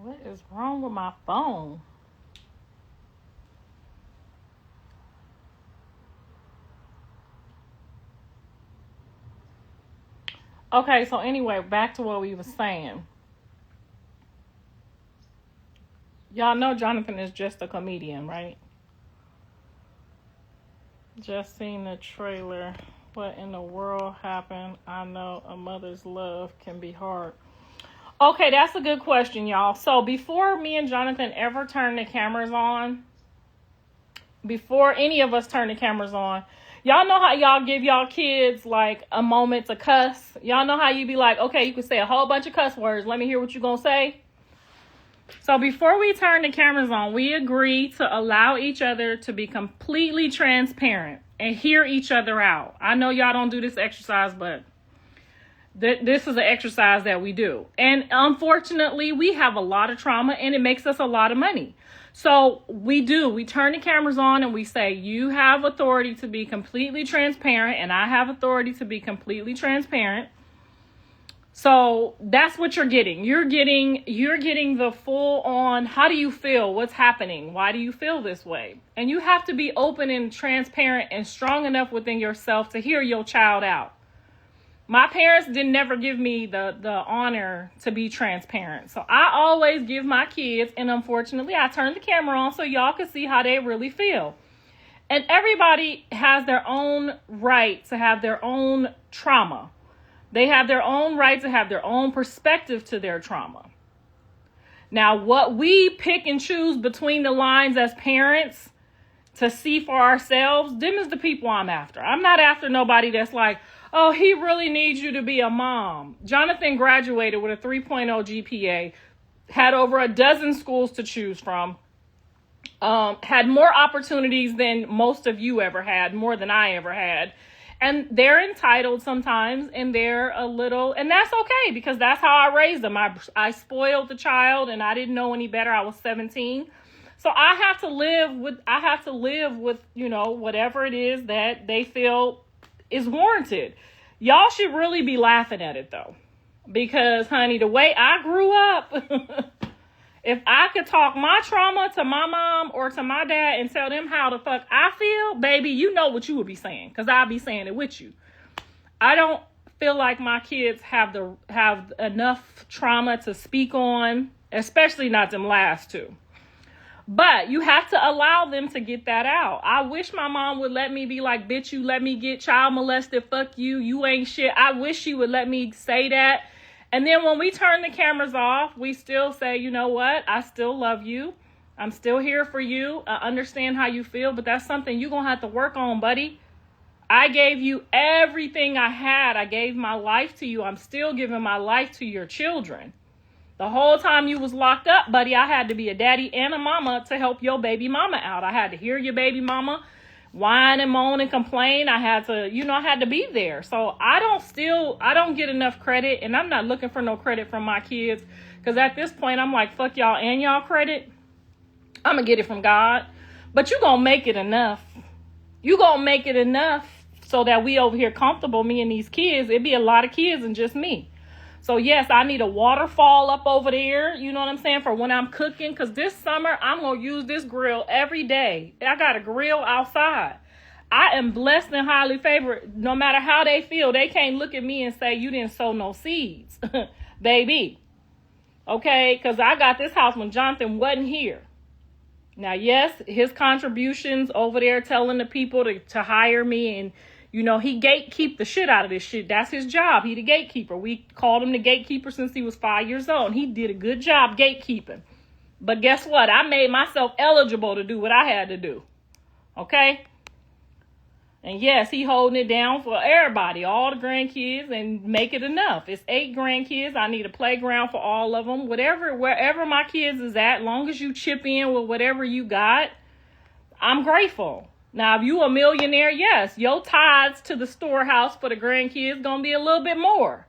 What is wrong with my phone? Okay, so anyway, back to what we were saying. Y'all know Jonathan is just a comedian, right? Just seen the trailer. What in the world happened? I know a mother's love can be hard. Okay, that's a good question, y'all. So before me and Jonathan ever turn the cameras on, before any of us turn the cameras on, y'all know how y'all give y'all kids like a moment to cuss? Y'all know how you be like, okay, you can say a whole bunch of cuss words. Let me hear what you gonna say. So before we turn the cameras on, we agree to allow each other to be completely transparent and hear each other out. I know y'all don't do this exercise, but this is an exercise that we do. And unfortunately, we have a lot of trauma and it makes us a lot of money. So we turn the cameras on and we say, you have authority to be completely transparent and I have authority to be completely transparent. So that's what you're getting. You're getting the full on, how do you feel? What's happening? Why do you feel this way? And you have to be open and transparent and strong enough within yourself to hear your child out. My parents didn't never give me the honor to be transparent. So I always give my kids, and unfortunately I turned the camera on so y'all can see how they really feel. And everybody has their own right to have their own trauma. They have their own right to have their own perspective to their trauma. Now, what we pick and choose between the lines as parents to see for ourselves, them is the people I'm after. I'm not after nobody that's like, oh, he really needs you to be a mom. Jonathan graduated with a 3.0 GPA, had over a dozen schools to choose from, had more opportunities than most of you ever had, more than I ever had. And they're entitled sometimes, and they're a little, and that's okay because that's how I raised them. I spoiled the child, and I didn't know any better. I was 17. So I have to live with, whatever it is that they feel is warranted. Y'all should really be laughing at it though, because honey, the way I grew up, if I could talk my trauma to my mom or to my dad and tell them how the fuck I feel, baby, you know what you would be saying, because I'll be saying it with you. I don't feel like my kids have enough trauma to speak on, especially not them last two. But you have to allow them to get that out. I wish my mom would let me be like, bitch, you let me get child molested, fuck you, you ain't shit. I wish she would let me say that. And then when we turn the cameras off, we still say, you know what? I still love you. I'm still here for you. I understand how you feel, but that's something you're going to have to work on, buddy. I gave you everything I had. I gave my life to you. I'm still giving my life to your children. The whole time you was locked up, buddy, I had to be a daddy and a mama to help your baby mama out. I had to hear your baby mama whine and moan and complain. I had to be there. So I don't get enough credit, and I'm not looking for no credit from my kids, because at this point I'm like, fuck y'all and y'all credit. I'm gonna get it from God. But you gonna make it enough. You gonna make it enough so that we over here comfortable, me and these kids. It'd be a lot of kids and just me. So yes, I need a waterfall up over there, you know what I'm saying, for when I'm cooking, because this summer I'm going to use this grill every day. I got a grill outside. I am blessed and highly favored. No matter how they feel, they can't look at me and say, you didn't sow no seeds, baby. Okay, because I got this house when Jonathan wasn't here. Now, yes, his contributions over there telling the people to hire me, and he gatekeep the shit out of this shit. That's his job. He the gatekeeper. We called him the gatekeeper since he was 5 years old. He did a good job gatekeeping. But guess what? I made myself eligible to do what I had to do. Okay? And yes, he holding it down for everybody, all the grandkids, and make it enough. It's 8 grandkids. I need a playground for all of them. Wherever my kids is at, long as you chip in with whatever you got, I'm grateful. Now, if you a millionaire, yes, your tithes to the storehouse for the grandkids gonna be a little bit more.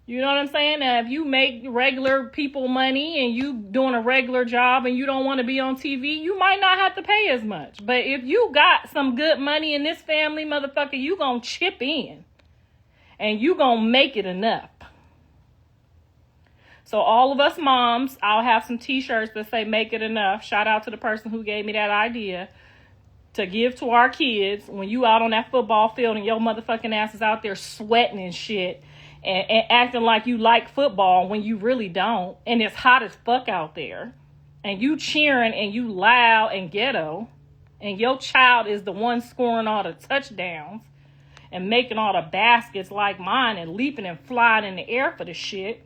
You know what I'm saying? Now, if you make regular people money and you doing a regular job and you don't want to be on TV, you might not have to pay as much. But if you got some good money in this family, motherfucker, you gonna chip in and you gonna make it enough. So all of us moms, I'll have some t-shirts that say make it enough. Shout out to the person who gave me that idea to give to our kids when you out on that football field and your motherfucking ass is out there sweating and shit and acting like you like football when you really don't. And it's hot as fuck out there. And you cheering and you loud and ghetto. And your child is the one scoring all the touchdowns and making all the baskets like mine and leaping and flying in the air for the shit.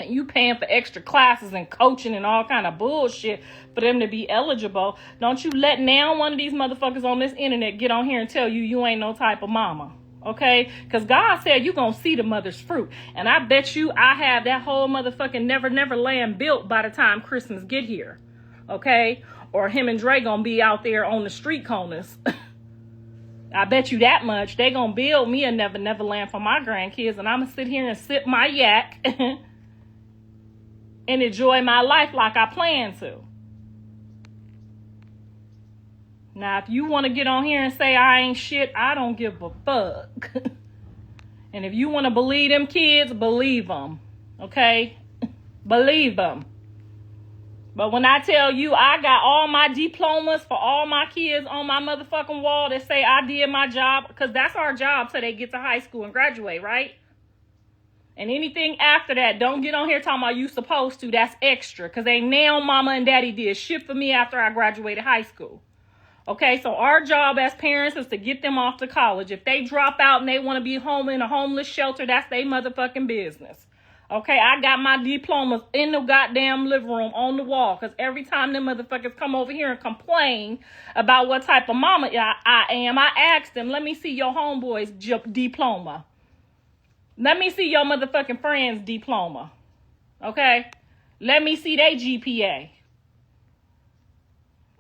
And you paying for extra classes and coaching and all kind of bullshit for them to be eligible. Don't you let now one of these motherfuckers on this internet get on here and tell you you ain't no type of mama. Okay? Because God said you gonna see the mother's fruit. And I bet you I have that whole motherfucking never land built by the time Christmas get here. Okay? Or him and Dre gonna be out there on the street corners. I bet you that much. They gonna build me a never land for my grandkids. And I'm gonna sit here and sip my yak and enjoy my life like I plan to. Now, if you want to get on here and say I ain't shit, I don't give a fuck. And if you want to believe them kids, believe them. Okay? Believe them. But when I tell you I got all my diplomas for all my kids on my motherfucking wall that say I did my job, because that's our job till they get to high school and graduate, right? And anything after that, don't get on here talking about you supposed to. That's extra. Because ain't now mama and daddy did shit for me after I graduated high school. Okay, so our job as parents is to get them off to college. If they drop out and they want to be home in a homeless shelter, that's their motherfucking business. Okay, I got my diplomas in the goddamn living room on the wall. Because every time them motherfuckers come over here and complain about what type of mama I am, I ask them, let me see your homeboy's diploma. Let me see your motherfucking friend's diploma. Okay? Let me see their GPA.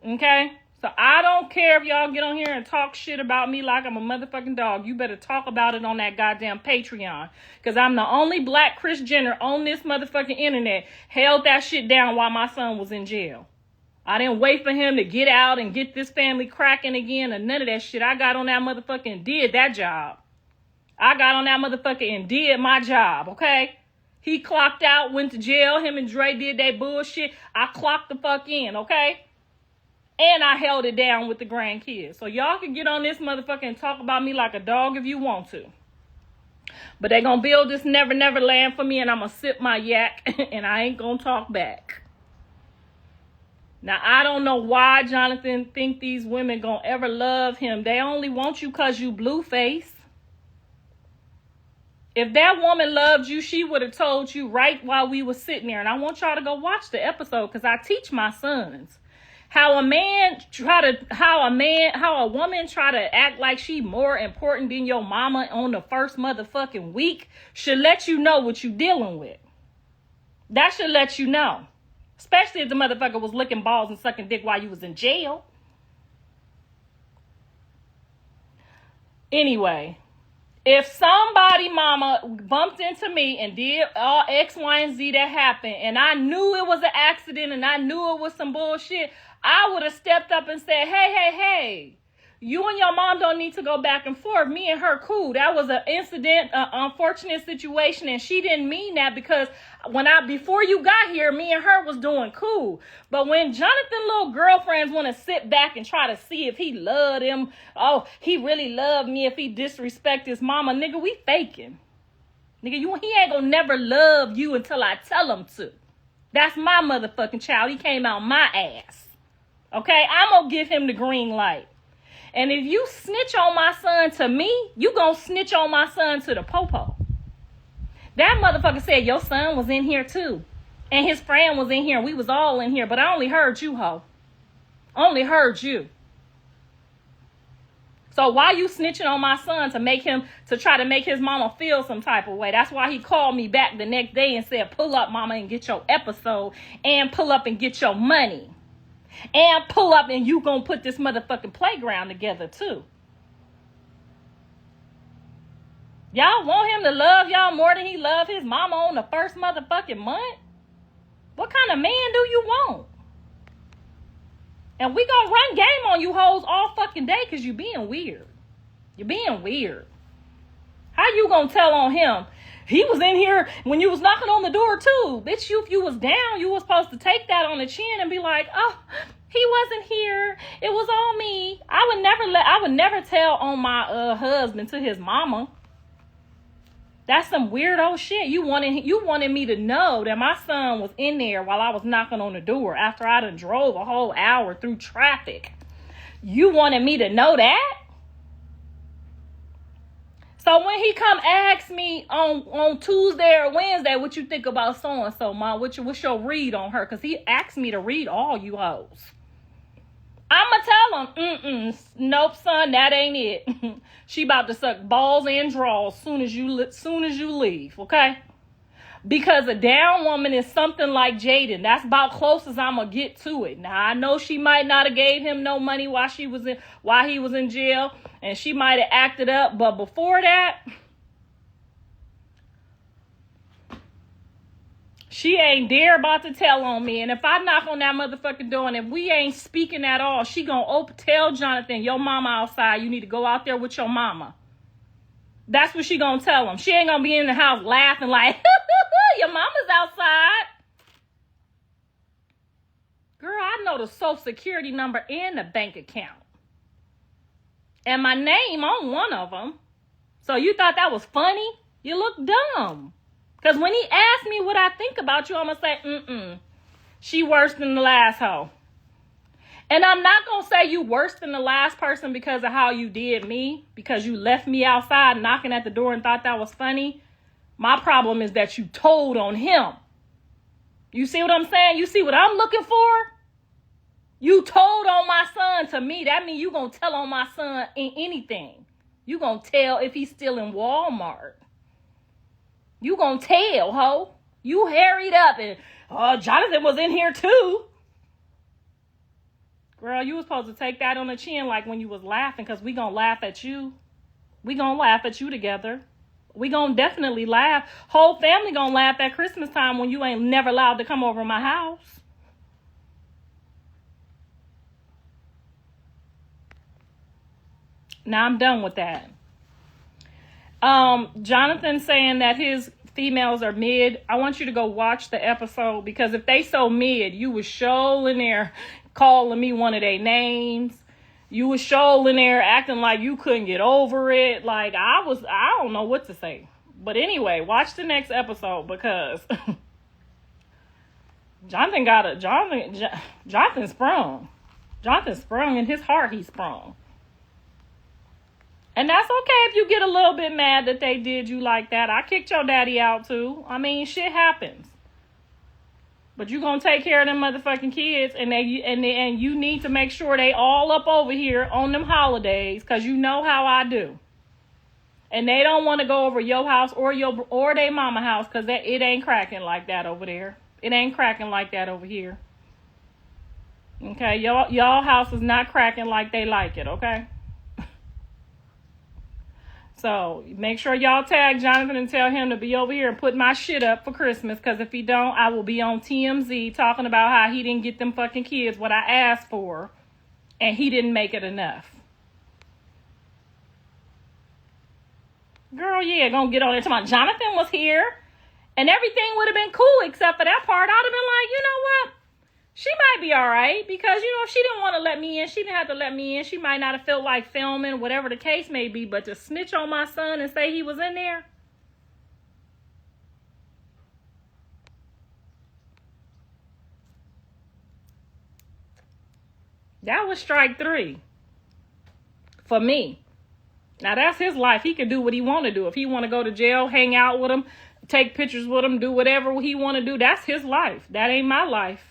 Okay? So I don't care if y'all get on here and talk shit about me like I'm a motherfucking dog. You better talk about it on that goddamn Patreon. Because I'm the only black Kris Jenner on this motherfucking internet held that shit down while my son was in jail. I didn't wait for him to get out and get this family cracking again or none of that shit. I got on that motherfucker and did that job. I got on that motherfucker and did my job, okay? He clocked out, went to jail. Him and Dre did that bullshit. I clocked the fuck in, okay? And I held it down with the grandkids. So y'all can get on this motherfucker and talk about me like a dog if you want to. But they gonna build this never land for me and I'm gonna sip my yak and I ain't gonna talk back. Now, I don't know why Jonathan think these women gonna ever love him. They only want you cause you Blueface. If that woman loved you, she would have told you right while we were sitting there. And I want y'all to go watch the episode because I teach my sons how a woman try to act like she more important than your mama on the first motherfucking week should let you know what you dealing with. That should let you know. Especially if the motherfucker was licking balls and sucking dick while you was in jail. Anyway, if somebody mama bumped into me and did all X, Y, and Z that happened, and I knew it was an accident and I knew it was some bullshit, I would have stepped up and said, hey, you and your mom don't need to go back and forth. Me and her cool. That was an incident, an unfortunate situation, and she didn't mean that because before you got here, me and her was doing cool. But when Jonathan little girlfriends want to sit back and try to see if he loved him, oh, he really loved me if he disrespect his mama, nigga, we faking. Nigga, he ain't gonna never love you until I tell him to. That's my motherfucking child. He came out my ass. Okay, I'm gonna give him the green light. And if you snitch on my son to me, you gonna snitch on my son to the popo. That motherfucker said your son was in here too. And his friend was in here. We was all in here. But I only heard you, ho. Only heard you. So why you snitching on my son to try to make his mama feel some type of way? That's why he called me back the next day and said, pull up, mama, and get your episode. And pull up and get your money. And pull up and you gonna put this motherfucking playground together too. Y'all want him to love y'all more than he loved his mama on the first motherfucking month? What kind of man do you want? And we gonna run game on you hoes all fucking day because you being weird. You're being weird. How you gonna tell on him? He was in here when you was knocking on the door too. Bitch, if you was down, you was supposed to take that on the chin and be like, oh, he wasn't here. It was on me. I would never tell on my husband to his mama. That's some weirdo shit. You wanted me to know that my son was in there while I was knocking on the door after I done drove a whole hour through traffic. You wanted me to know that? So when he come ask me on Tuesday or Wednesday, what you think about so-and-so, Mom? What's your read on her? Because he asked me to read all you hoes. I'ma tell him, nope, son, that ain't it. She about to suck balls and draws soon as you leave, okay? Because a down woman is something like Jaden. That's about close as I'm gonna get to it. Now I know she might not have gave him no money while he was in jail, and she might have acted up, but before that, she ain't dare about to tell on me. And if I knock on that motherfucking door and if we ain't speaking at all, she gonna tell Jonathan, your mama outside. You need to go out there with your mama. That's what she gonna tell him. She ain't gonna be in the house laughing like, your mama's outside. Girl, I know the social security number and the bank account. And my name on one of them. So you thought that was funny? You look dumb. Because when he asked me what I think about you, I'm going to say, she worse than the last hoe. And I'm not going to say you worse than the last person because of how you did me, because you left me outside knocking at the door and thought that was funny. My problem is that you told on him. You see what I'm saying? You see what I'm looking for? You told on my son to me. That means you going to tell on my son in anything. You going to tell if he's still in Walmart. You gonna tell, ho. You harried up and, Jonathan was in here too. Girl, you was supposed to take that on the chin like when you was laughing, because we gonna laugh at you. We gonna laugh at you together. We gonna definitely laugh. Whole family gonna laugh at Christmas time when you ain't never allowed to come over my house. Now I'm done with that. Jonathan saying that his females are mid. I want you to go watch the episode, because if they so mid, you was in there calling me one of their names. You was in there acting like you couldn't get over it. Like I don't know what to say. But anyway, watch the next episode, because Jonathan sprung. Jonathan sprung in his heart. He sprung. And that's okay if you get a little bit mad that they did you like that. I kicked your daddy out too. I mean, shit happens. But you gonna take care of them motherfucking kids, and you need to make sure they all up over here on them holidays, because you know how I do. And they don't want to go over your house or their mama house, because it ain't cracking like that over there. It ain't cracking like that over here. Okay, y'all house is not cracking like they like it. Okay. So make sure y'all tag Jonathan and tell him to be over here and put my shit up for Christmas. Because if he don't, I will be on TMZ talking about how he didn't get them fucking kids what I asked for. And he didn't make it enough. Girl, yeah, gonna get on there talking about Jonathan was here. And everything would have been cool except for that part. I'd have been like, you know what? She might be all right, because, if she didn't want to let me in, she didn't have to let me in. She might not have felt like filming, whatever the case may be. But to snitch on my son and say he was in there? That was strike 3 for me. Now, that's his life. He can do what he want to do. If he want to go to jail, hang out with him, take pictures with him, do whatever he want to do, that's his life. That ain't my life.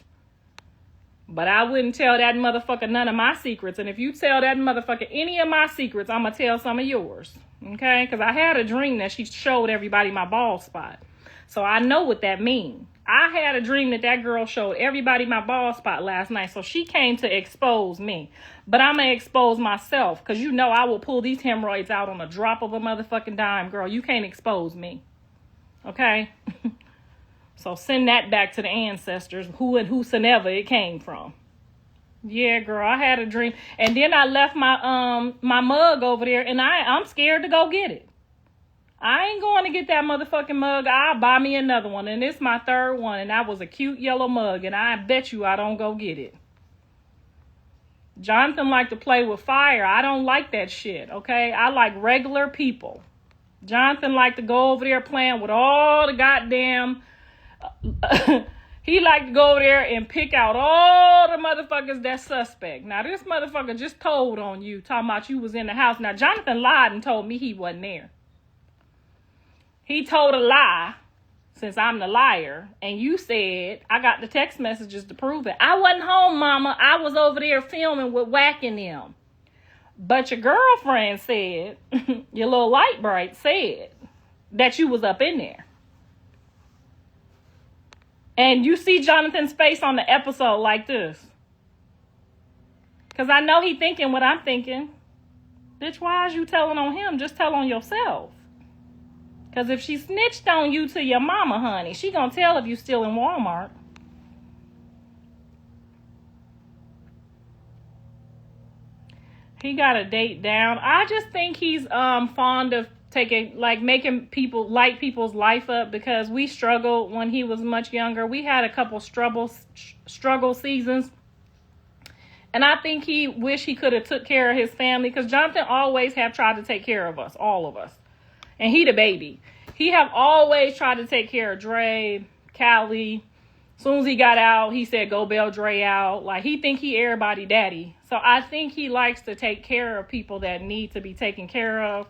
But I wouldn't tell that motherfucker none of my secrets. And if you tell that motherfucker any of my secrets, I'm going to tell some of yours. Okay? Because I had a dream that she showed everybody my bald spot. So I know what that means. I had a dream that girl showed everybody my bald spot last night. So she came to expose me. But I'm going to expose myself. Because I will pull these hemorrhoids out on a drop of a motherfucking dime. Girl, you can't expose me. Okay? So send that back to the ancestors, whosoever it came from. Yeah, girl, I had a dream. And then I left my mug over there, and I'm scared to go get it. I ain't going to get that motherfucking mug. I'll buy me another one. And it's my third one. And that was a cute yellow mug. And I bet you I don't go get it. Jonathan liked to play with fire. I don't like that shit, okay? I like regular people. Jonathan liked to go over there playing with all the goddamn... he liked to go over there and pick out all the motherfuckers that's suspect. Now, this motherfucker just told on you, talking about you was in the house. Now, Jonathan lied and told me he wasn't there. He told a lie, since I'm the liar, and you said, I got the text messages to prove it. I wasn't home, mama. I was over there filming with whacking them. But your girlfriend said, your little light bright said, that you was up in there. And you see Jonathan's face on the episode like this. Because I know he thinking what I'm thinking. Bitch, why is you telling on him? Just tell on yourself. Because if she snitched on you to your mama, honey, she gonna tell if you still in Walmart. He got a date down. I just think he's fond of making people light people's life up, because we struggled when he was much younger. We had a couple struggle seasons. And I think he wish he could have took care of his family, because Jonathan always have tried to take care of us, all of us. And he the baby. He have always tried to take care of Dre, Callie. As soon as he got out, he said, go bail Dre out. Like, he think he everybody daddy. So I think he likes to take care of people that need to be taken care of.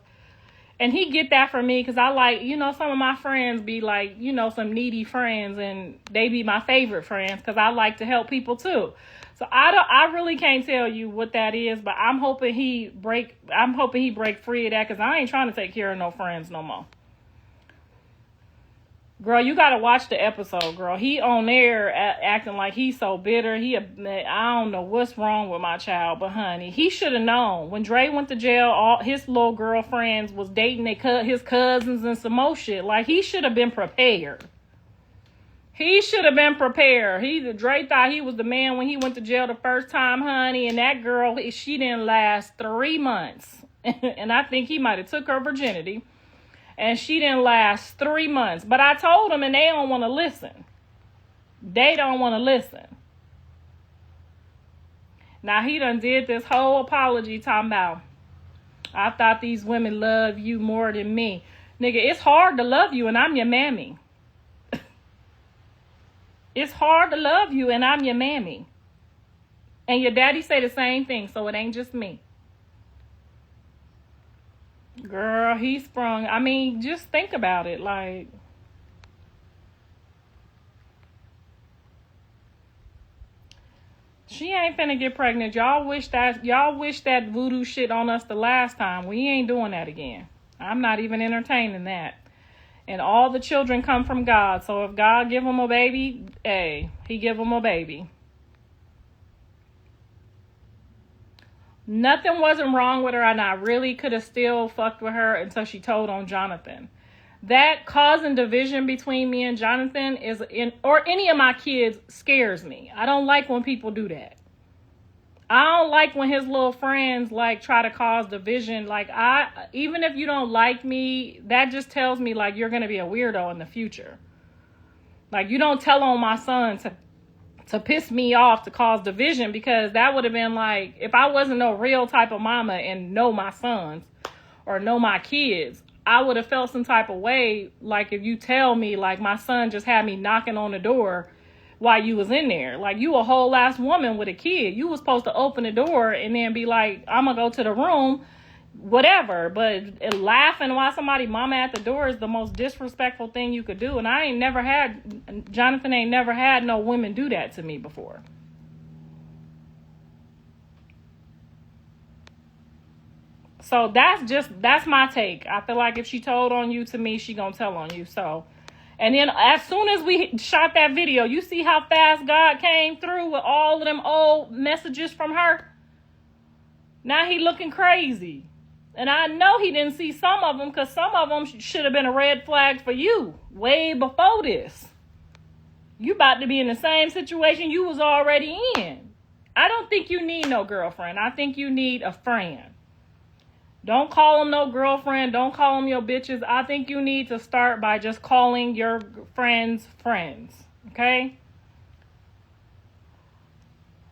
And he get that from me, because I like, some of my friends be like, some needy friends, and they be my favorite friends, because I like to help people too. So I really can't tell you what that is, but I'm hoping he break free of that, because I ain't trying to take care of no friends no more. Girl, you got to watch the episode, girl. He on there acting like he's so bitter. I don't know what's wrong with my child, but honey, he should have known. When Dre went to jail, all his little girlfriends was dating his cousins and some more shit. Like, he should have been prepared. He should have been prepared. Dre thought he was the man when he went to jail the first time, honey. And that girl, she didn't last 3 months. And I think he might have took her virginity. And she didn't last 3 months. But I told them, and they don't want to listen. They don't want to listen. Now, he done did this whole apology talking about, I thought these women love you more than me. Nigga, it's hard to love you, and I'm your mammy. It's hard to love you, and I'm your mammy. And your daddy say the same thing, so it ain't just me. Girl, he sprung. I mean, just think about it. Like, she ain't finna get pregnant. Y'all wish that voodoo shit on us the last time. We ain't doing that again. I'm not even entertaining that. And all the children come from God. So if God give them a baby, hey, he give them a baby. Nothing wasn't wrong with her, and I really could have still fucked with her until she told on Jonathan. That causing division between me and Jonathan or any of my kids scares me. I don't like when people do that. I don't like when his little friends try to cause division. Even if you don't like me, that just tells me you're going to be a weirdo in the future. You don't tell on my son to piss me off, to cause division, because that would have been if I wasn't no real type of mama and know my sons or know my kids, I would have felt some type of way. If you tell me my son just had me knocking on the door while you was in there, you a whole ass woman with a kid. You was supposed to open the door and then be like, I'm gonna go to the room, whatever. But laughing while somebody mama at the door is the most disrespectful thing you could do. And Jonathan ain't never had no women do that to me before. So that's my take. I feel like if she told on you to me, she gonna tell on you. So, and then as soon as we shot that video, you see how fast God came through with all of them old messages from her? Now he looking crazy. And I know he didn't see some of them, because some of them should have been a red flag for you way before this. You about to be in the same situation you was already in. I don't think you need no girlfriend. I think you need a friend. Don't call them no girlfriend. Don't call them your bitches. I think you need to start by just calling your friends friends. Okay?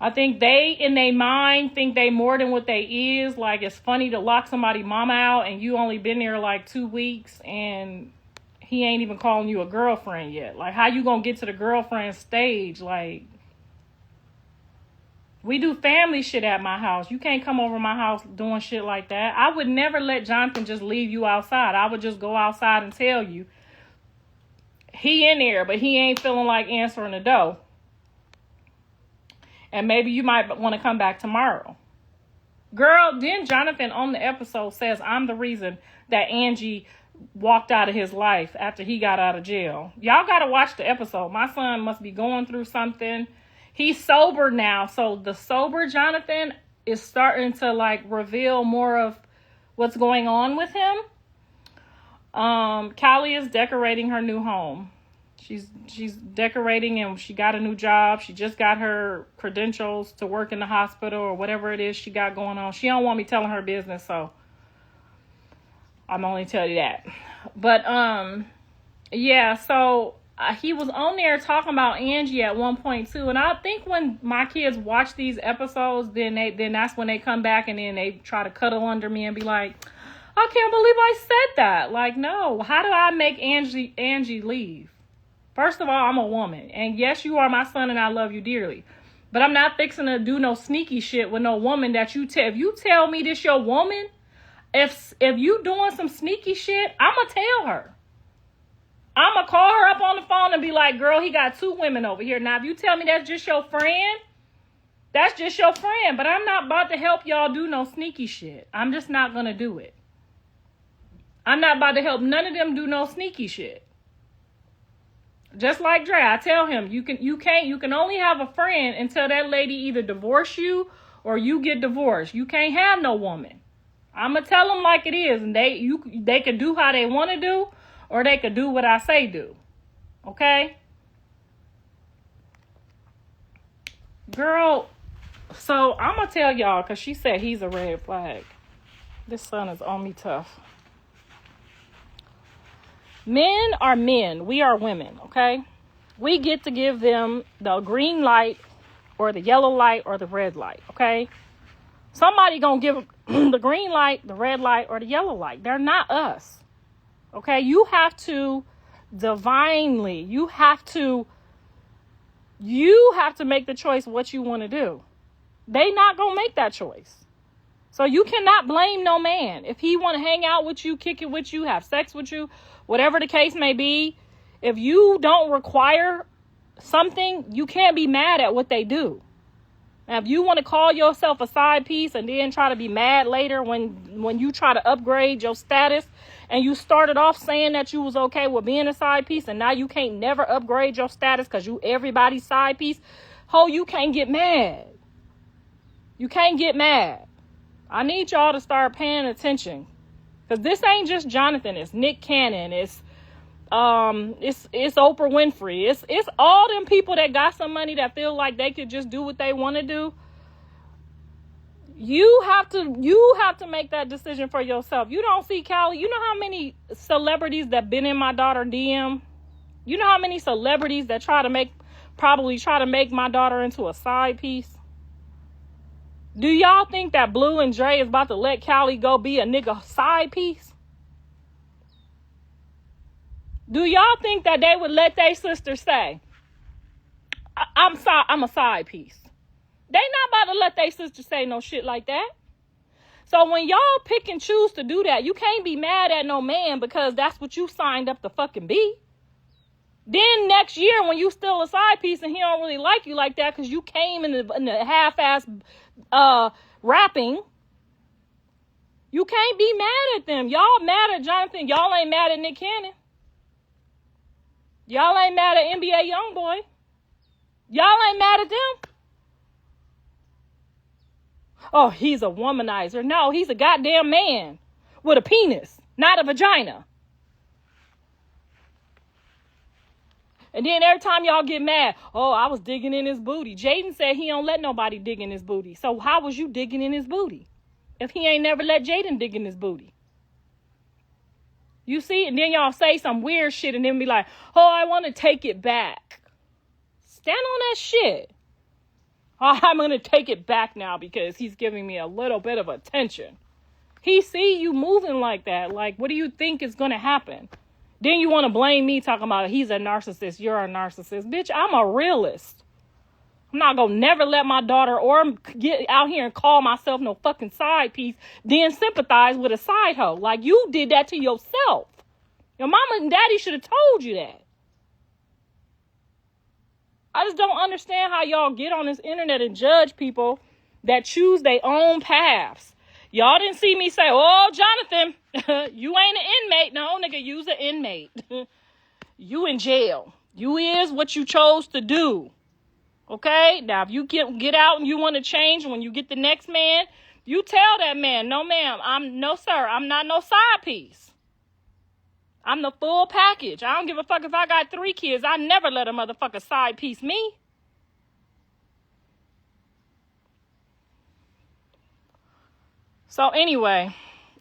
I think they, in their mind, think they more than what they is. Like, it's funny to lock somebody's mama out and you only been there like 2 weeks and he ain't even calling you a girlfriend yet. Like, how you gonna get to the girlfriend stage? Like, we do family shit at my house. You can't come over my house doing shit like that. I would never let Jonathan just leave you outside. I would just go outside and tell you, he in there, but he ain't feeling like answering the door. And maybe you might want to come back tomorrow. Girl, then Jonathan on the episode says, I'm the reason that Angie walked out of his life after he got out of jail. Y'all got to watch the episode. My son must be going through something. He's sober now. So the sober Jonathan is starting to like reveal more of what's going on with him. Callie is decorating her new home. She's decorating and she got a new job. She just got her credentials to work in the hospital or whatever it is she got going on. She don't want me telling her business, so I'm only telling you that. But yeah, so he was on there talking about Angie at one point too, and I think when my kids watch these episodes, then that's when they come back and then they try to cuddle under me and be like, I can't believe I said that. Like, no, how do I make Angie leave? First of all, I'm a woman. And yes, you are my son and I love you dearly. But I'm not fixing to do no sneaky shit with no woman that you tell. If you tell me this your woman, if you doing some sneaky shit, I'm going to tell her. I'm going to call her up on the phone and be like, girl, he got 2 women over here. Now, if you tell me that's just your friend, that's just your friend. But I'm not about to help y'all do no sneaky shit. I'm just not going to do it. I'm not about to help none of them do no sneaky shit. Just like Dre, I tell him, you can only have a friend until that lady either divorce you or you get divorced. You can't have no woman. I'm going to tell them like it is. And they can do how they want to do, or they could do what I say do. Okay? Girl, so I'm going to tell y'all, because she said he's a red flag. This son is on me tough. Men are men. We are women, okay? We get to give them the green light or the yellow light or the red light, okay? Somebody gonna give the green light, the red light, or the yellow light. They're not us, okay? You have to divinely, you have to make the choice of what you want to do. They not gonna make that choice. So you cannot blame no man. If he want to hang out with you, kick it with you, have sex with you, whatever the case may be, if you don't require something, you can't be mad at what they do. Now, if you want to call yourself a side piece and then try to be mad later when you try to upgrade your status and you started off saying that you was okay with being a side piece and now you can't never upgrade your status because you everybody's side piece, you can't get mad. You can't get mad. I need y'all to start paying attention. Because this ain't just Jonathan. It's Nick Cannon. It's Oprah Winfrey. It's all them people that got some money that feel like they could just do what they want to do. You have to make that decision for yourself. You don't see Callie. You know how many celebrities that been in my daughter DM? You know how many celebrities that probably try to make my daughter into a side piece? Do y'all think that Blue and Dre is about to let Callie go be a nigga side piece? Do y'all think that they would let their sister say, I'm a side piece? They not about to let their sister say no shit like that. So when y'all pick and choose to do that, you can't be mad at no man because that's what you signed up to fucking be. Then next year when you still a side piece and he don't really like you like that because you came in the half-ass rapping, you can't be mad at them. Y'all mad at Jonathan. Y'all ain't mad at Nick Cannon. Y'all ain't mad at NBA Youngboy. Y'all ain't mad at them. Oh, he's a womanizer. No, he's a goddamn man with a penis, not a vagina. And then every time y'all get mad, I was digging in his booty. Jaden said he don't let nobody dig in his booty. So how was you digging in his booty? if he ain't never let Jaden dig in his booty? You see? And then y'all say some weird shit and then be like, oh, I want to take it back. Stand on that shit. Oh, I'm going to take it back now because he's giving me a little bit of attention. He see you moving like that. Like, what do you think is going to happen? Then you want to blame me talking about he's a narcissist. You're a narcissist. Bitch, I'm a realist. I'm not going to never let my daughter or get out here and call myself no fucking side piece, then sympathize with a side hoe. Like, you did that to yourself. Your mama and daddy should have told you that. I just don't understand how y'all get on this internet and judge people that choose their own paths. Y'all didn't see me say, oh, Jonathan, you ain't an inmate. No, nigga, you's an inmate. You in jail. You is what you chose to do. Okay? Now, if you get out and you want to change, when you get the next man, you tell that man, no, ma'am, no, sir, I'm not no side piece. I'm the full package. I don't give a fuck if I got 3 kids. I never let a motherfucker side piece me. So anyway,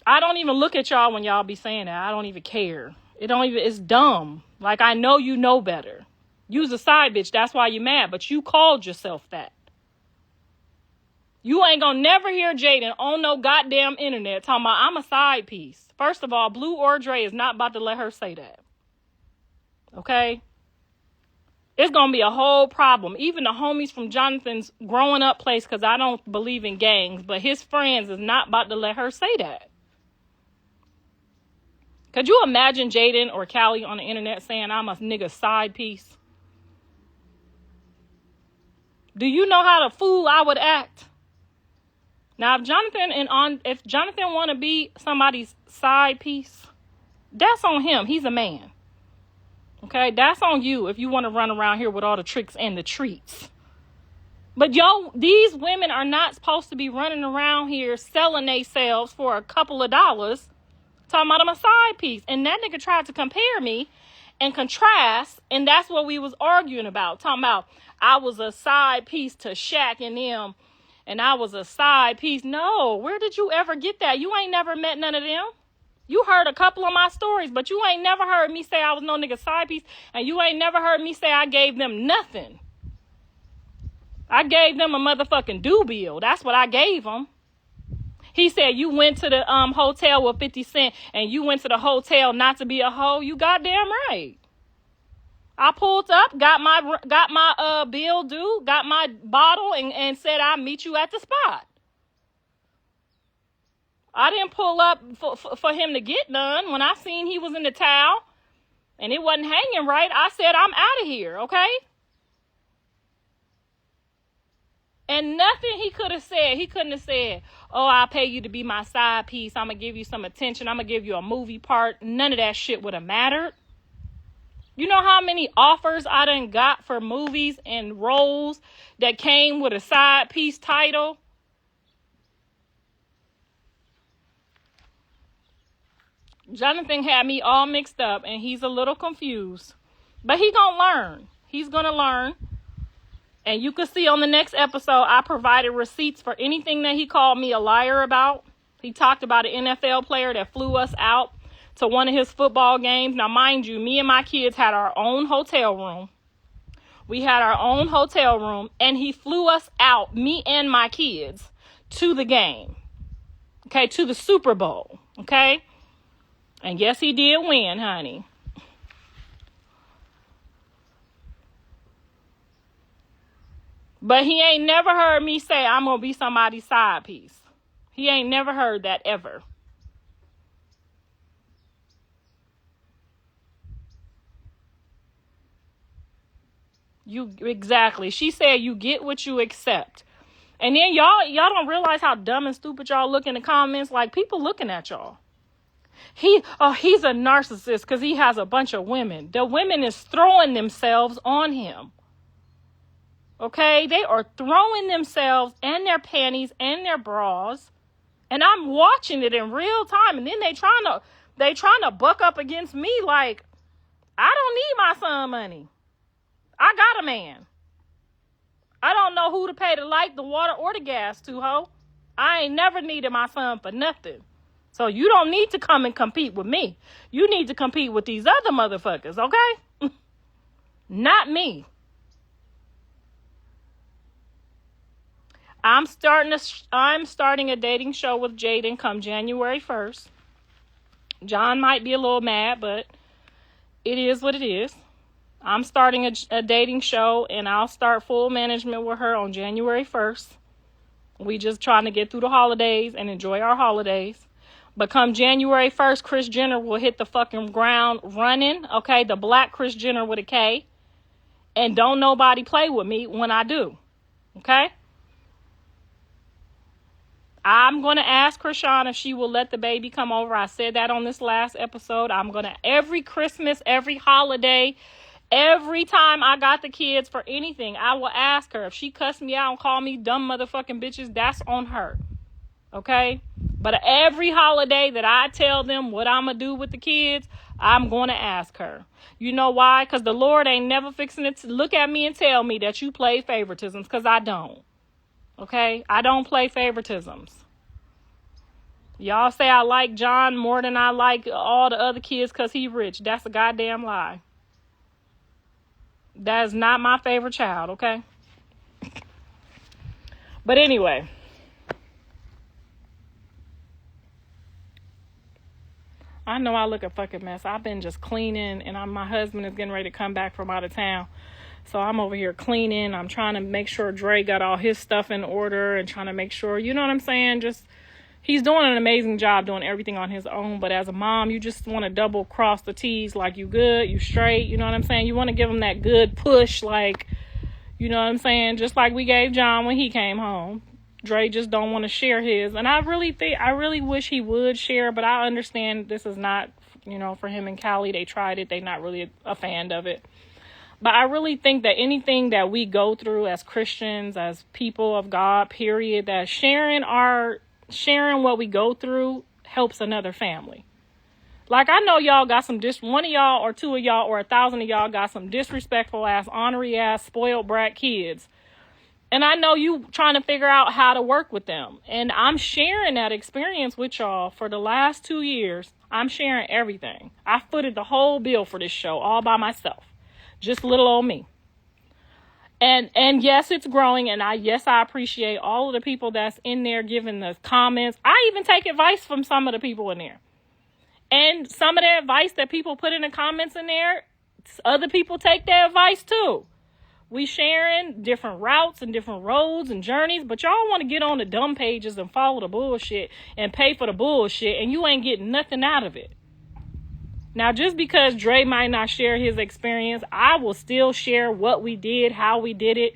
I don't even look at y'all when y'all be saying that. I don't even care. It's dumb. Like, I know you know better. You's a side bitch. That's why you mad. But you called yourself that. You ain't gonna never hear Jaden on no goddamn internet talking about I'm a side piece. First of all, Blue or Dre is not about to let her say that. Okay? It's gonna be a whole problem. Even the homies from Jonathan's growing up place, because I don't believe in gangs, but his friends is not about to let her say that. Could you imagine Jaden or Callie on the internet saying I'm a nigga side piece? Do you know how the fool I would act? Now, if Jonathan want to be somebody's side piece, that's on him. He's a man. Okay, that's on you if you want to run around here with all the tricks and the treats. But these women are not supposed to be running around here selling themselves for a couple of dollars, talking about I'm a side piece. And that nigga tried to compare me and contrast, and that's what we was arguing about. Talking about I was a side piece to Shaq and them, and I was a side piece. No, where did you ever get that? You ain't never met none of them. You heard a couple of my stories, but you ain't never heard me say I was no nigga side piece, and you ain't never heard me say I gave them nothing. I gave them a motherfucking due bill. That's what I gave them. He said you went to the hotel with 50 Cent, and you went to the hotel not to be a hoe. You goddamn right. I pulled up, got my bill due, got my bottle, and said I'll meet you at the spot. I didn't pull up for him to get none. When I seen he was in the towel and it wasn't hanging right, I said, I'm out of here, okay? And nothing he could have said. He couldn't have said, oh, I'll pay you to be my side piece. I'm going to give you some attention. I'm going to give you a movie part. None of that shit would have mattered. You know how many offers I done got for movies and roles that came with a side piece title? Jonathan had me all mixed up, and he's a little confused. But he gonna learn. He's gonna learn. And you can see on the next episode, I provided receipts for anything that he called me a liar about. He talked about an NFL player that flew us out to one of his football games. Now, mind you, me and my kids had our own hotel room. We had our own hotel room, and he flew us out, me and my kids, to the game. Okay, to the Super Bowl. Okay? And yes, he did win, honey. But he ain't never heard me say I'm going to be somebody's side piece. He ain't never heard that ever. Exactly. She said you get what you accept. And then y'all don't realize how dumb and stupid y'all look in the comments. Like, people looking at y'all. He's a narcissist because he has a bunch of women. The women is throwing themselves on him. Okay? They are throwing themselves and their panties and their bras. And I'm watching it in real time. And then they trying to buck up against me like, I don't need my son money. I got a man. I don't know who to pay the light, the water, or the gas to, ho. I ain't never needed my son for nothing. So you don't need to come and compete with me. You need to compete with these other motherfuckers, okay? Not me. I'm starting a dating show with Jaden come January 1st. John might be a little mad, but it is what it is. I'm starting a dating show, and I'll start full management with her on January 1st. We just trying to get through the holidays and enjoy our holidays. But come January 1st, Kris Jenner will hit the fucking ground running, okay? The black Kris Jenner with a K. And don't nobody play with me when I do, okay? I'm going to ask Krishan if she will let the baby come over. I said that on this last episode. I'm going to, every Christmas, every holiday, every time I got the kids for anything, I will ask her. If she cuss me out and call me dumb motherfucking bitches, that's on her. Okay? But every holiday that I tell them what I'm going to do with the kids, I'm going to ask her. You know why? Because the Lord ain't never fixing it to look at me and tell me that you play favoritisms, because I don't. Okay? I don't play favoritisms. Y'all say I like John more than I like all the other kids because he rich. That's a goddamn lie. That is not my favorite child, okay? But anyway. I know I look a fucking mess. I've been just cleaning, and my husband is getting ready to come back from out of town. So I'm over here cleaning. I'm trying to make sure Dre got all his stuff in order and trying to make sure, you know what I'm saying? Just, he's doing an amazing job doing everything on his own. But as a mom, you just want to double cross the T's, like you good, you straight. You know what I'm saying? You want to give him that good push, like, you know what I'm saying? Just like we gave John when he came home. Dre just don't want to share his. And I really wish he would share, but I understand this is not, you know, for him and Callie. They tried it. They're not really a fan of it. But I really think that anything that we go through as Christians, as people of God, period, that sharing what we go through helps another family. Like, I know y'all got some, one of y'all or two of y'all or 1,000 of y'all got some disrespectful ass, ornery ass, spoiled brat kids. And I know you trying to figure out how to work with them. And I'm sharing that experience with y'all for the last 2 years. I'm sharing everything. I footed the whole bill for this show all by myself. Just little old me. And yes, it's growing. And I appreciate all of the people that's in there giving the comments. I even take advice from some of the people in there. And some of the advice that people put in the comments in there, other people take their advice too. We sharing different routes and different roads and journeys, but y'all want to get on the dumb pages and follow the bullshit and pay for the bullshit, and you ain't getting nothing out of it. Now, just because Dre might not share his experience, I will still share what we did, how we did it,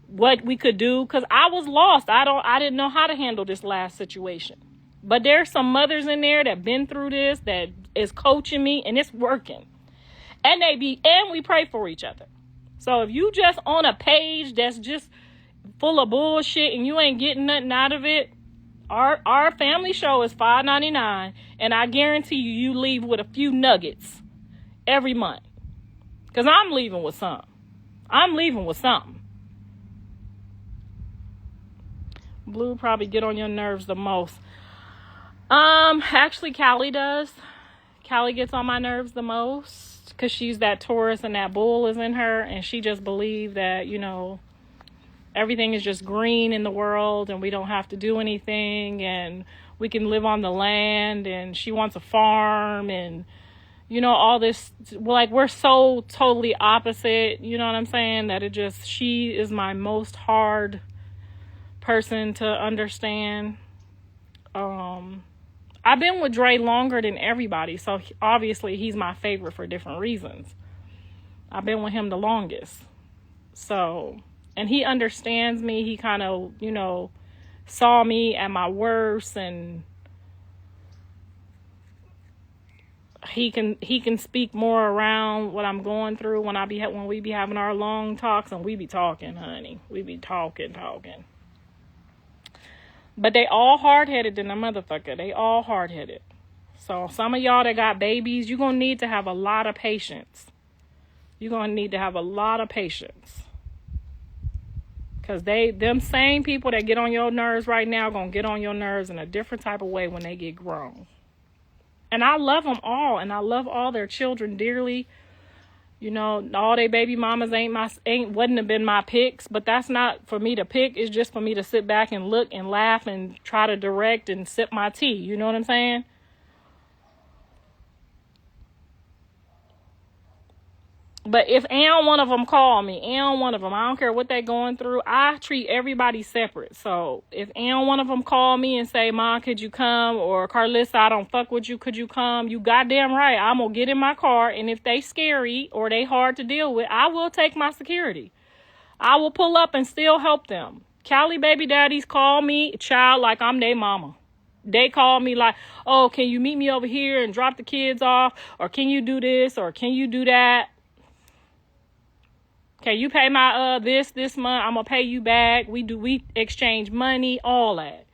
what we could do, because I was lost. I didn't know how to handle this last situation. But there's some mothers in there that been through this, that is coaching me, and it's working. And we pray for each other. So if you just on a page that's just full of bullshit and you ain't getting nothing out of it, our family show is $5.99, and I guarantee you leave with a few nuggets every month. Because I'm leaving with something. Blue probably get on your nerves the most. Actually, Callie does. Callie gets on my nerves the most. Because she's that Taurus and that bull is in her. And she just believes that, you know, everything is just green in the world. And we don't have to do anything. And we can live on the land. And she wants a farm. And, you know, all this. Like, we're so totally opposite. You know what I'm saying? That she is my most hard person to understand. I've been with Dre longer than everybody, so obviously he's my favorite for different reasons. I've been with him the longest. So, and he understands me. He kind of, you know, saw me at my worst, and he can speak more around what I'm going through when we be having our long talks, and we be talking, honey. We be talking. But they all hard-headed than a motherfucker. They all hard-headed. So some of y'all that got babies, you're going to need to have a lot of patience. Because them same people that get on your nerves right now going to get on your nerves in a different type of way when they get grown. And I love them all, and I love all their children dearly. You know, all they baby mamas wouldn't have been my picks, but that's not for me to pick. It's just for me to sit back and look and laugh and try to direct and sip my tea. You know what I'm saying? But if one of them call me, one of them, I don't care what they're going through, I treat everybody separate. So if one of them call me and say, "Mom, could you come?" Or "Karlissa, I don't fuck with you, could you come?" You goddamn right. I'm going to get in my car, and if they scary or they hard to deal with, I will take my security. I will pull up and still help them. Cali baby daddies call me, child, like I'm their mama. They call me like, "Oh, can you meet me over here and drop the kids off? Or can you do this? Or can you do that? Can you pay my this month? I'm gonna pay you back." We exchange money, all that.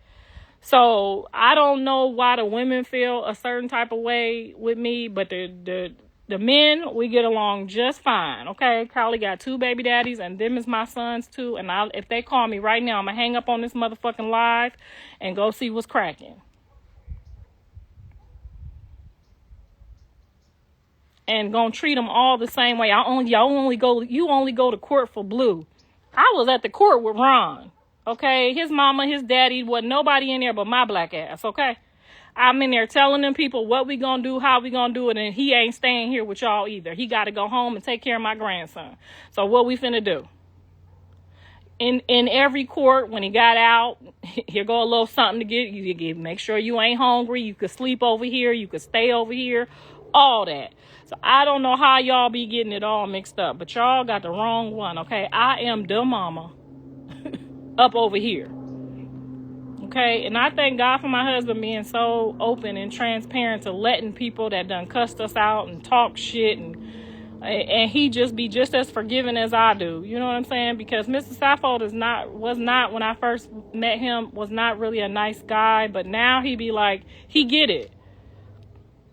So I don't know why the women feel a certain type of way with me, but the men, we get along just fine. Okay, Carly got 2 baby daddies, and them is my sons too. And if they call me right now, I'm gonna hang up on this motherfucking live and go see what's cracking. And gonna treat them all the same way. You only go to court for Blue. I was at the court with Ron. Okay, his mama, his daddy, wasn't nobody in there but my black ass. Okay, I'm in there telling them people what we gonna do, how we gonna do it, and he ain't staying here with y'all either. He got to go home and take care of my grandson. So what we finna do? In every court, when he got out, here go a little something to get you. Make sure you ain't hungry. You could sleep over here. You could stay over here. All that. So I don't know how y'all be getting it all mixed up, but y'all got the wrong one, okay? I am the mama up over here, okay? And I thank God for my husband being so open and transparent to letting people that done cussed us out and talk shit, and he just be just as forgiving as I do. You know what I'm saying? Because Mr. Saffold was not when I first met him, was not really a nice guy, but now he be like, he get it.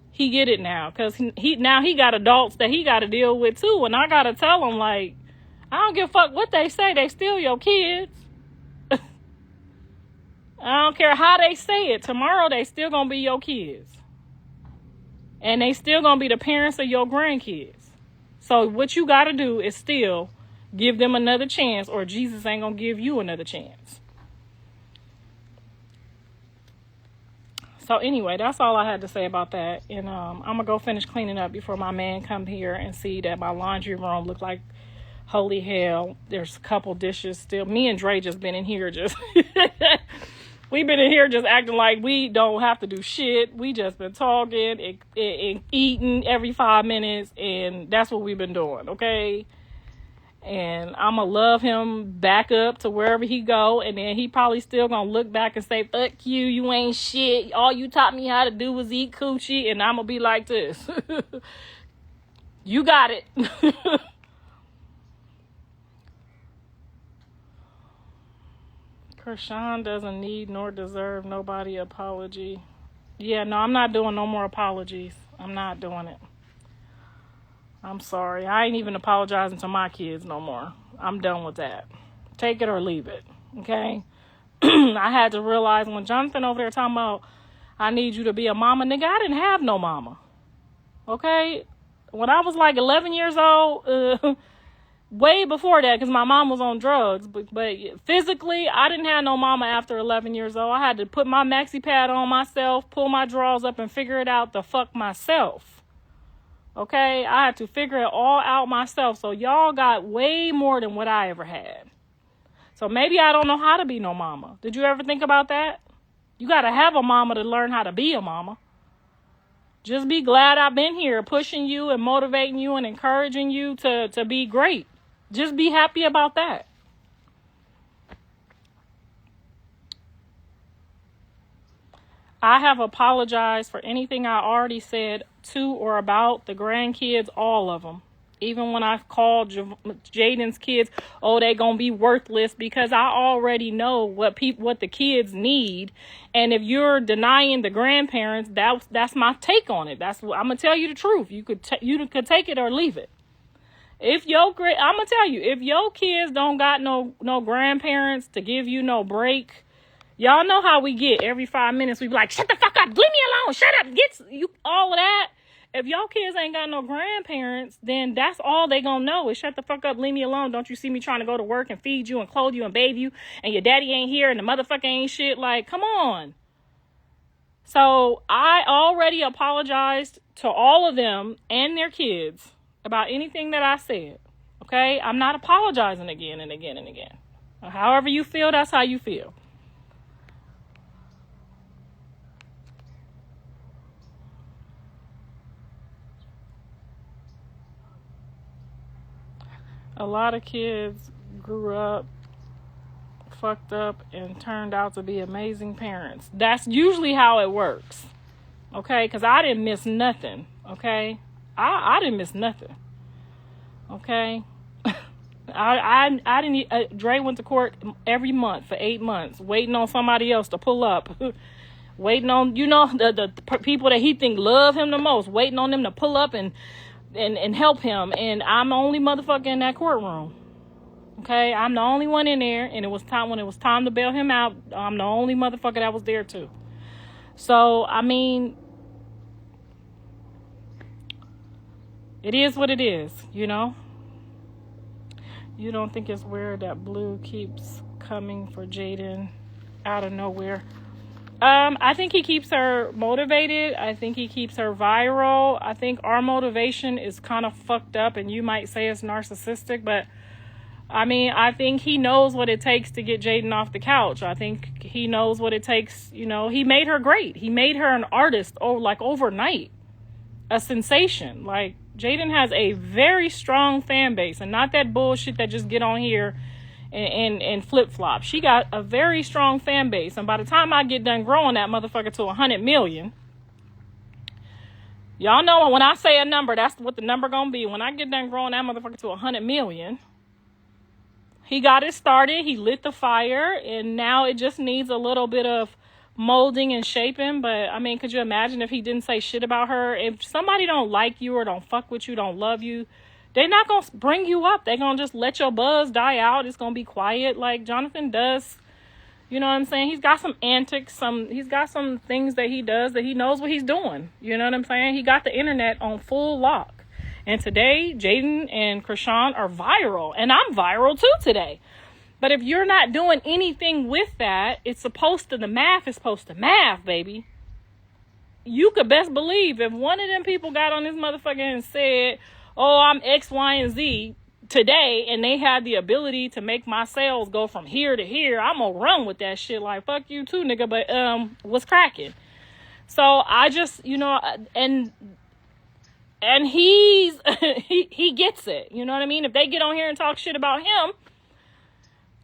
He get it now, because he got adults that he got to deal with too, and I got to tell him, like, I don't give a fuck what they say. They still your kids. I don't care how they say it. Tomorrow they still gonna be your kids, and they still gonna be the parents of your grandkids. So what you got to do is still give them another chance, or Jesus ain't gonna give you another chance. So anyway, that's all I had to say about that. And I'm going to go finish cleaning up before my man come here and see that my laundry room look like holy hell. There's a couple dishes still. Me and Dre just been in here just... We've been in here just acting like we don't have to do shit. We just been talking and eating every 5 minutes. And that's what we've been doing, okay? And I'm going to love him back up to wherever he go. And then he probably still going to look back and say, "Fuck you, you ain't shit. All you taught me how to do was eat coochie." And I'm going to be like this. You got it. Kershawn doesn't need nor deserve nobody apology. Yeah, no, I'm not doing no more apologies. I'm not doing it. I'm sorry. I ain't even apologizing to my kids no more. I'm done with that. Take it or leave it. Okay? I had to realize when Jonathan over there talking about, "I need you to be a mama," nigga, I didn't have no mama. Okay? When I was like 11 years old, way before that, because my mom was on drugs, but physically, I didn't have no mama after 11 years old. I had to put my maxi pad on myself, pull my drawers up, and figure it out the fuck myself. Okay, I had to figure it all out myself. So y'all got way more than what I ever had. So maybe I don't know how to be no mama. Did you ever think about that? You got to have a mama to learn how to be a mama. Just be glad I've been here pushing you and motivating you and encouraging you to be great. Just be happy about that. I have apologized for anything I already said to or about the grandkids, all of them. Even when I called Jaden's kids, "Oh, they gonna be worthless," because I already know what the kids need. And if you're denying the grandparents, that's my take on it. I'm gonna tell you the truth. You could take it or leave it. I'm gonna tell you, if your kids don't got no grandparents to give you no break, y'all know how we get every 5 minutes. We be like, shut the fuck up, leave me alone, shut up, get you all of that. If y'all kids ain't got no grandparents, then that's all they gonna know is shut the fuck up, leave me alone. Don't you see me trying to go to work and feed you and clothe you and bathe you, and your daddy ain't here and the motherfucker ain't shit? Like, come on. So I already apologized to all of them and their kids about anything that I said. Okay? I'm not apologizing again and again and again. However you feel, that's how you feel. A lot of kids grew up fucked up and turned out to be amazing parents. That's usually how it works. Okay? Because I didn't miss nothing. Okay? I didn't miss nothing. Okay? I didn't. Dre went to court every month for 8 months, waiting on somebody else to pull up. Waiting on, the people that he think love him the most, waiting on them to pull up and help him. And I'm the only motherfucker in that courtroom. Okay, I'm the only one in there, and when it was time to bail him out, I'm the only motherfucker that was there too. So, I mean, it is what it is, You don't think it's weird that Blue keeps coming for Jaden out of nowhere? I think he keeps her motivated. I think he keeps her viral. I think our motivation is kind of fucked up, and you might say it's narcissistic, but I mean, I think he knows what it takes to get Jaden off the couch. I think he knows what it takes. He made her great. He made her an artist, overnight, a sensation. Like, Jaden has a very strong fan base, and not that bullshit that just get on here and flip-flop. She got a very strong fan base, and by the time I get done growing that motherfucker to 100 million, y'all know when I say a number, that's what the number gonna be. When I get done growing that motherfucker to 100 million, he got it started, he lit the fire, and now it just needs a little bit of molding and shaping. But I mean, could you imagine if he didn't say shit about her? If somebody don't like you or don't fuck with you, don't love you, they're not gonna bring you up. They're gonna just let your buzz die out. It's gonna be quiet like Jonathan does. You know what I'm saying? He's got some antics, he's got some things that he does that he knows what he's doing. You know what I'm saying? He got the internet on full lock. And today, Jaden and Krishan are viral. And I'm viral too today. But if you're not doing anything with that, the math is supposed to math, baby. You could best believe if one of them people got on this motherfucker and said, oh, I'm X, Y, and Z today, and they had the ability to make my sales go from here to here, I'm gonna run with that shit like, fuck you too, nigga, but what's cracking? So I just, and he's he gets it. You know what I mean? If they get on here and talk shit about him,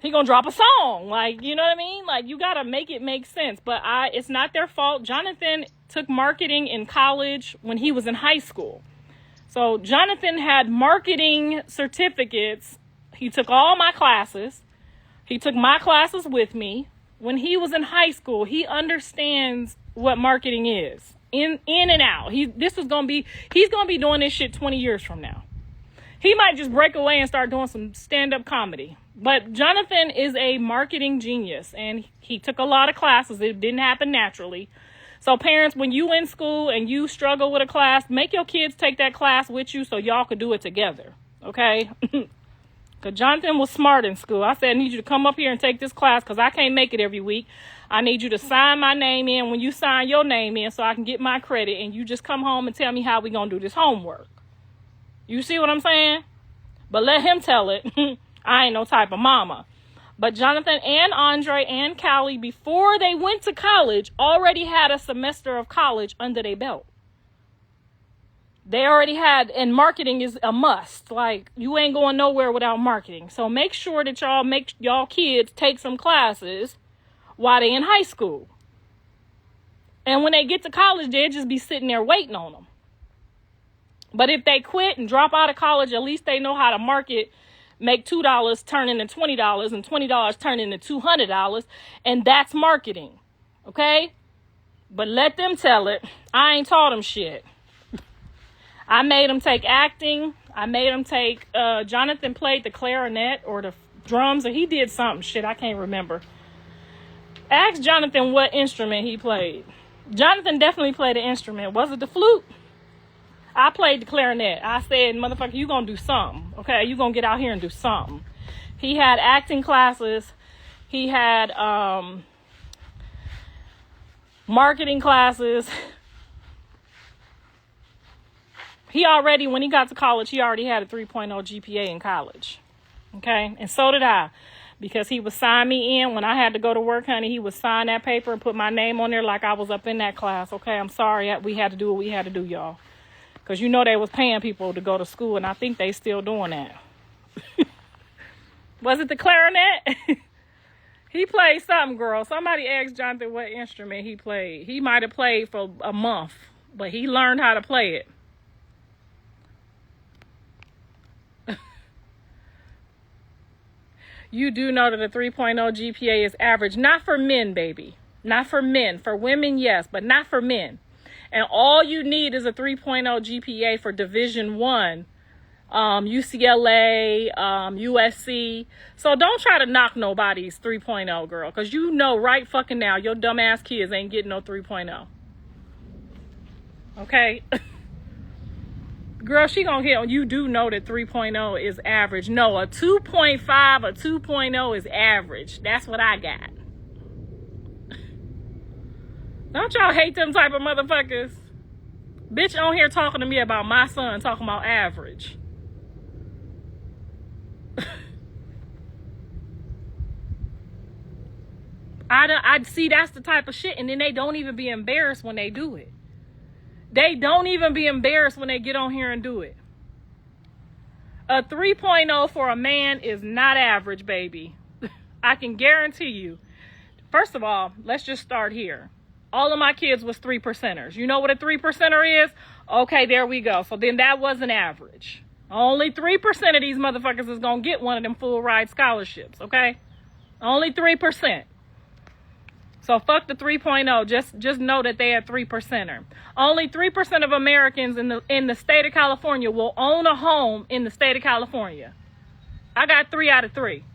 he gonna drop a song. Like, you know what I mean? Like, you gotta make it make sense. But it's not their fault. Jonathan took marketing in college when he was in high school. So Jonathan had marketing certificates. He took all my classes. He took my classes with me. When he was in high school, he understands what marketing is. In and out. He's gonna be doing this shit 20 years from now. He might just break away and start doing some stand-up comedy. But Jonathan is a marketing genius, and he took a lot of classes. It didn't happen naturally. So parents, when you in school and you struggle with a class, make your kids take that class with you so y'all could do it together. Okay? Because Jonathan was smart in school. I said, I need you to come up here and take this class because I can't make it every week. I need you to sign my name in when you sign your name in so I can get my credit, and you just come home and tell me how we going to do this homework. You see what I'm saying? But let him tell it. I ain't no type of mama. But Jonathan and Andre and Callie, before they went to college, already had a semester of college under their belt. They already had, and marketing is a must. Like, you ain't going nowhere without marketing. So make sure that y'all make y'all kids take some classes while they in high school. And when they get to college, they'll just be sitting there waiting on them. But if they quit and drop out of college, at least they know how to market, make $2 turn into $20 and $20 turn into $200. And that's marketing. Okay? But let them tell it. I ain't taught them shit. I made them take acting. I made him take, Jonathan played the clarinet or the drums, or he did something. Shit, I can't remember. Ask Jonathan what instrument he played. Jonathan definitely played an instrument. Was it the flute? I played the clarinet. I said, motherfucker, you gonna do something. Okay, you gonna get out here and do something. He had acting classes. He had marketing classes. He already, when he got to college, he already had a 3.0 GPA in college. Okay, and so did I. Because he would sign me in when I had to go to work, honey. He would sign that paper and put my name on there like I was up in that class. Okay, I'm sorry. We had to do what we had to do, y'all. Because you know they was paying people to go to school, and I think they still doing that. Was it the clarinet? He played something, girl. Somebody asked Jonathan what instrument he played. He might have played for a month, but he learned how to play it. You do know that a 3.0 GPA is average. Not for men, baby. Not for men. For women, yes, but not for men. And all you need is a 3.0 GPA for Division I, UCLA, USC. So don't try to knock nobody's 3.0, girl, because you know right fucking now your dumbass kids ain't getting no 3.0. Okay? Girl, she gonna hit on you. Do know that 3.0 is average. No, a 2.5 or 2.0 is average. That's what I got. Don't y'all hate them type of motherfuckers? Bitch on here talking to me about my son talking about average. I see that's the type of shit, and then they don't even be embarrassed when they do it. They don't even be embarrassed when they get on here and do it. A 3.0 for a man is not average, baby. I can guarantee you. First of all, let's just start here. All of my kids was 3%ers. You know what a 3%er is? Okay, there we go. So then that wasn't average. Only 3% of these motherfuckers is going to get one of them full ride scholarships, okay? Only 3%. So fuck the 3.0. Just know that they are 3%er. Only 3% of Americans in the state of California will own a home in the state of California. I got 3 out of 3.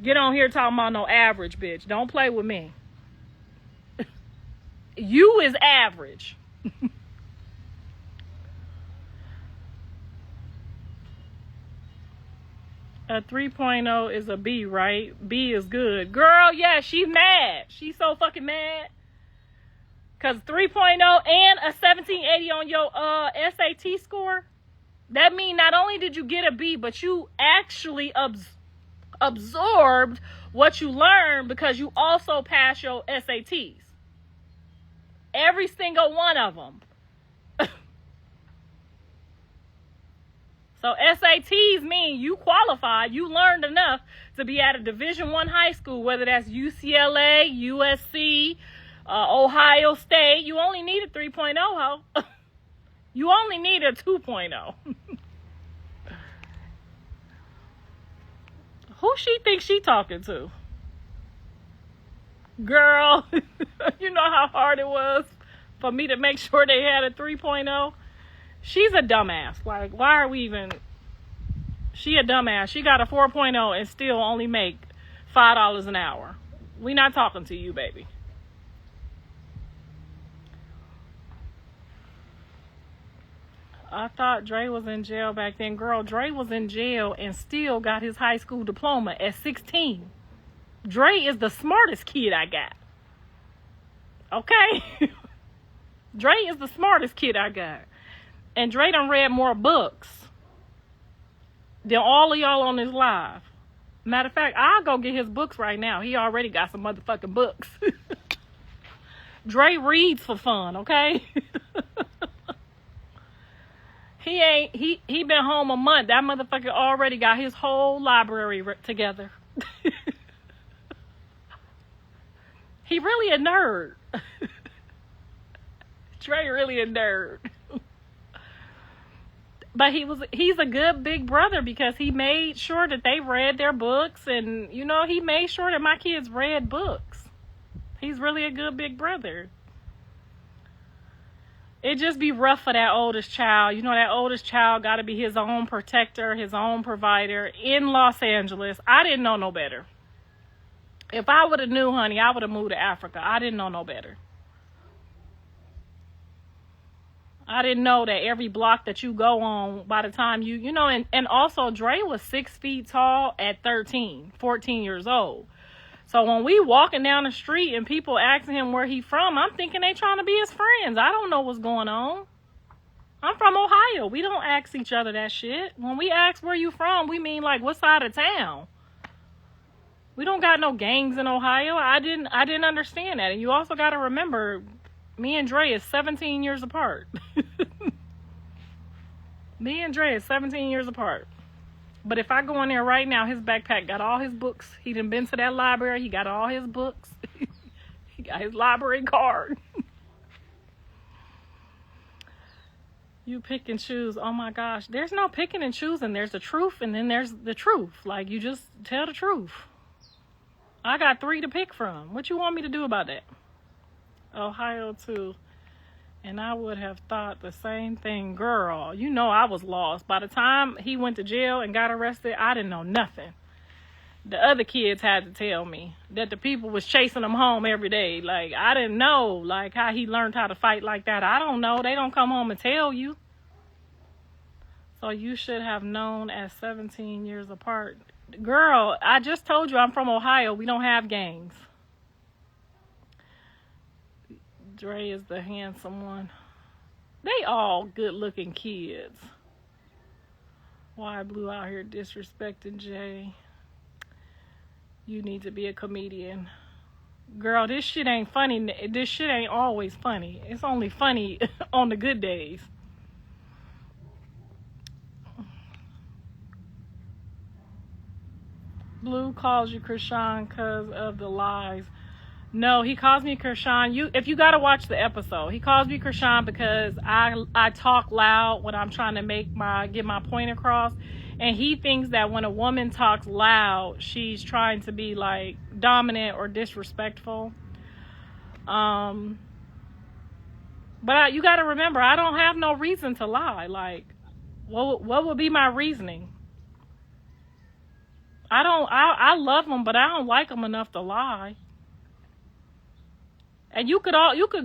Get on here talking about no average, bitch. Don't play with me. You is average. A 3.0 is a B, right? B is good. Girl, yeah, she's mad. She's so fucking mad. Because 3.0 and a 1780 on your SAT score, that means not only did you get a B, but you actually absorbed what you learned because you also passed your SATs. Every single one of them. So SATs mean you qualified. You learned enough to be at a Division I high school, whether that's UCLA, USC, Ohio State. You only need a 3.0, ho. You only need a 2.0. Who she thinks she talking to? Girl, you know how hard it was for me to make sure they had a 3.0? She's a dumbass. Like, why are we even... She a dumbass. She got a 4.0 and still only make $5 an hour. We not talking to you, baby. I thought Dre was in jail back then. Girl, Dre was in jail and still got his high school diploma at 16. Dre is the smartest kid I got. Okay? Dre is the smartest kid I got. And Dre done read more books than all of y'all on this live. Matter of fact, I'll go get his books right now. He already got some motherfucking books. Dre reads for fun, okay? He been home a month. That motherfucker already got his whole library together. He really a nerd. Dre really a nerd. But he's a good big brother because he made sure that they read their books, and you know, he made sure that my kids read books. He's really a good big brother. it just be rough for that oldest child. You know, that oldest child got to be his own protector, his own provider in Los Angeles. I didn't know no better. If I would have knew, honey, I would have moved to Africa. I didn't know no better. I didn't know that every block that you go on, by the time you know, and also Dre was 6 feet tall at 14 years old. So when we walking down the street and people asking him where he from, I'm thinking they trying to be his friends. I don't know what's going on. I'm from Ohio. We don't ask each other that shit. When we ask where you from, we mean like what side of town. We don't got no gangs in Ohio. I didn't understand that. And you also got to remember, me and Dre is 17 years apart. Me and Dre is 17 years apart. But if I go in there right now, his backpack got all his books. He done been to that library. He got all his books. He got his library card. You pick and choose. Oh my gosh. There's no picking and choosing. There's the truth and then there's the truth. Like, you just tell the truth. I got 3 to pick from. What you want me to do about that? Ohio too. And I would have thought the same thing. Girl, you know I was lost. By the time he went to jail and got arrested, I didn't know nothing. The other kids had to tell me that the people was chasing him home every day. Like, I didn't know, like, how he learned how to fight like that. I don't know. They don't come home and tell you. So you should have known at 17 years apart. Girl, I just told you I'm from Ohio. We don't have gangs. Dre is the handsome one. They all good-looking kids. Why Blue out here disrespecting Jay? You need to be a comedian. Girl, this shit ain't funny. This shit ain't always funny. It's only funny on the good days. Blue calls you Krishan because of the lies. No, he calls me Krishan. If you gotta watch the episode, he calls me Krishan because I talk loud when I'm trying to get my point across, and he thinks that when a woman talks loud, she's trying to be like dominant or disrespectful. But you gotta remember, I don't have no reason to lie. Like, what would be my reasoning? I love him, but I don't like him enough to lie. And you could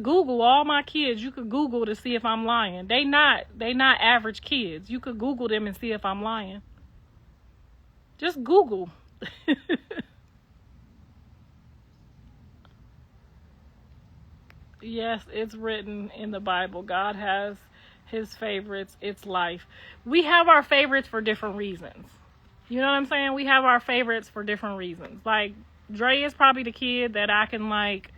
Google all my kids. You could Google to see if I'm lying. They not average kids. You could Google them and see if I'm lying. Just Google. Yes, it's written in the Bible. God has his favorites. It's life. We have our favorites for different reasons. You know what I'm saying? We have our favorites for different reasons. Like, Dre is probably the kid that I can, like,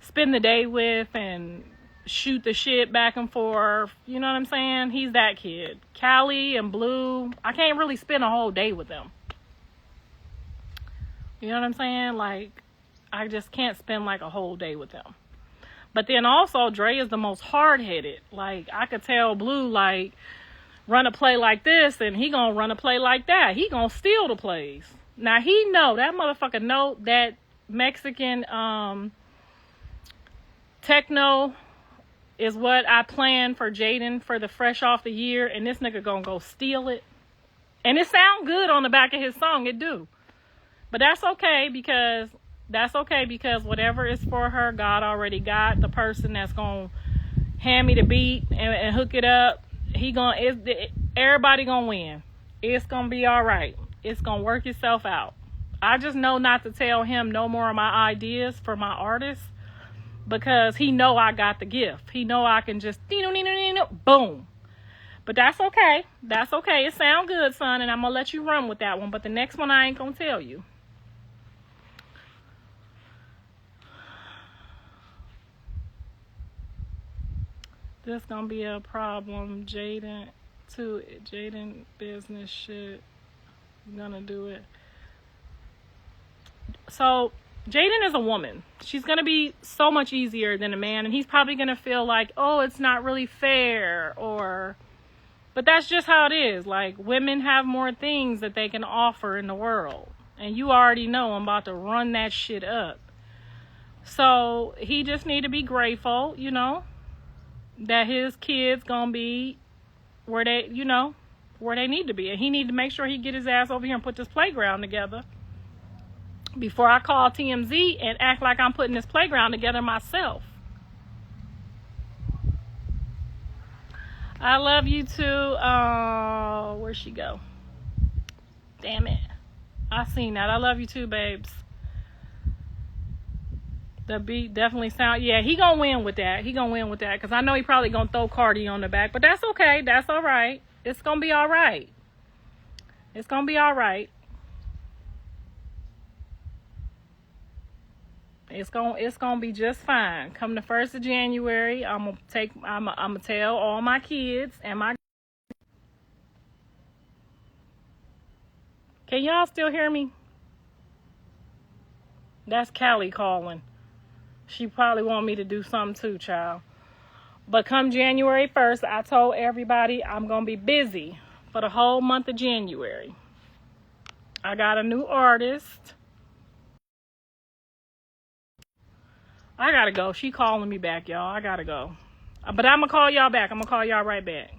spend the day with and shoot the shit back and forth. You know what I'm saying? He's that kid. Callie and Blue, I can't really spend a whole day with them. You know what I'm saying? Like, I just can't spend, like, a whole day with them. But then also, Dre is the most hard-headed. Like, I could tell Blue, like, run a play like this, and he gonna run a play like that. He gonna steal the plays. Now, that motherfucker know that Mexican techno is what I planned for Jaden for the fresh off the year, and this nigga gonna go steal it. And it sound good on the back of his song, it do. But that's okay because whatever is for her, God already got the person that's gonna hand me the beat and hook it up. Everybody gonna win. It's gonna be all right. It's gonna work itself out. I just know not to tell him no more of my ideas for my artists because he know I got the gift. He know I can just boom. But that's okay. That's okay. It sound good, son, and I'm gonna let you run with that one. But the next one I ain't gonna tell you. This gonna be a problem. Jaden business shit. Gonna do it. So Jaden is a woman. She's gonna be so much easier than a man, and he's probably gonna feel like, oh, it's not really fair, but that's just how it is. Like, women have more things that they can offer in the world, and you already know I'm about to run that shit up. So he just need to be grateful, you know. that his kids gonna be where they, where they need to be. And he need to make sure he get his ass over here and put this playground together before I call TMZ and act like I'm putting this playground together myself. I love you too. Where'd she go? Damn it. I seen that. I love you too, babes. The beat definitely sound. Yeah, he gonna win with that. He gonna win with that. Because I know he probably gonna throw Cardi on the back. But that's okay. That's all right. It's gonna be all right. It's gonna be all right. It's gonna be just fine. Come the 1st of January, I'm gonna tell all my kids and my. Can y'all still hear me? That's Callie calling. She probably want me to do something too, child. But come January 1st, I told everybody I'm gonna be busy for the whole month of January. I got a new artist. I gotta go. She calling me back, y'all. I gotta go. But I'm gonna call y'all back. I'm gonna call y'all right back.